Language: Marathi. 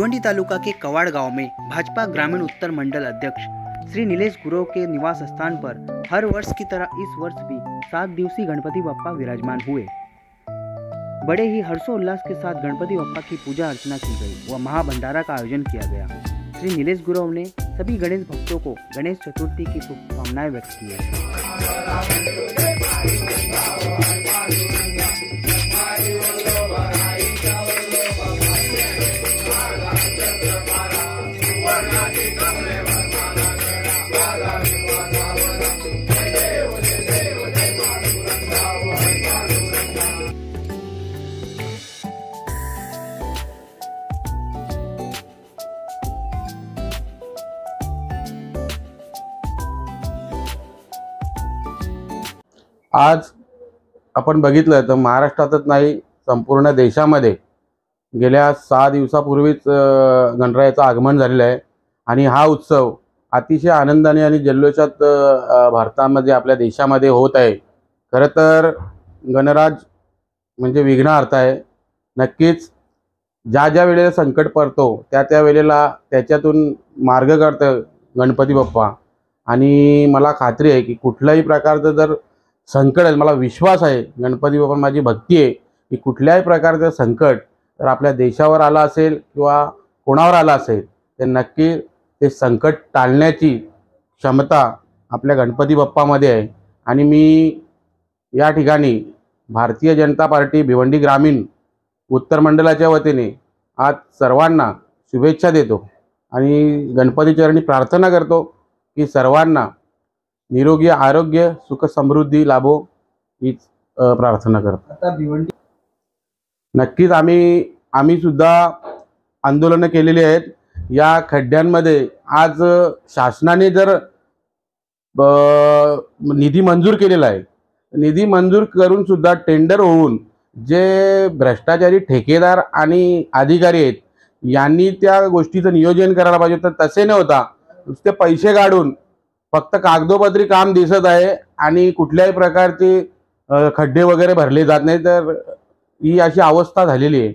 भिवंडी तालुका के कवाड़ गांव में भाजपा ग्रामीण उत्तर मंडल अध्यक्ष श्री नीलेश गुरव के निवास स्थान पर हर वर्ष की तरह इस वर्ष भी 7 दिवसीय गणपति बप्पा विराजमान हुए। बड़े ही हर्षोल्लास के साथ गणपति बप्पा की पूजा अर्चना की गई व महाभंडारा का आयोजन किया गया। श्री नीलेश गुरव ने सभी गणेश भक्तों को गणेश चतुर्थी की शुभकामनाएं व्यक्त की है। आज आपण बघितलं तर महाराष्ट्रातच नाही संपूर्ण देशामध्ये गेल्या 6 दिवसापूर्वीच गणरायाचं आगमन झालेलं आहे आणि हा उत्सव अतिशय आनंदाने आणि जल्लोषात भारतामध्ये आपल्या देशामध्ये होत आहे। खरं तर गणराज म्हणजे विघ्नहर्ता आहे। नक्कीच ज्या वेळेला संकट पडतो त्या वेळेला त्याच्यातून मार्ग काढतं गणपती बाप्पा आणि मला खात्री आहे की कुठल्याही प्रकारचं जर संकट आहे, मला विश्वास आहे गणपती बाप्पा माझी भक्ती आहे की कुठल्याही प्रकारचं संकट जर आपल्या देशावर आला असेल किंवा कोणावर आला असेल तर नक्की ते संकट टाळण्याची क्षमता आपल्या गणपती बाप्पामध्ये आहे। आणि मी या ठिकाणी भारतीय जनता पार्टी भिवंडी ग्रामीण उत्तर मंडलाच्या वतीने आज सर्वांना शुभेच्छा देतो आणि गणपती चरणी प्रार्थना करतो की सर्वांना निरोगी आरोग्य सुख समृद्धी लाभो हीच प्रार्थना करतो। आता भिवंडी नक्कीच आम्ही सुद्धा आंदोलन केलेली आहेत। या खड्ड्यांमध्ये आज शासनाने जर निधी मंजूर केलेला आहे, निधी मंजूर करून सुद्धा टेंडर होऊन जे भ्रष्टाचारी ठेकेदार आणि अधिकारी आहेत यांनी त्या गोष्टीचं नियोजन करायला पाहिजे, तर तसे न होता नुसते पैसे काढून फक्त कागदोपत्री काम दिसत आहे आणि कुठल्याही प्रकारचे खड्डे वगैरे भरले जात नाही, तर ही अशी अवस्था झालेली आहे।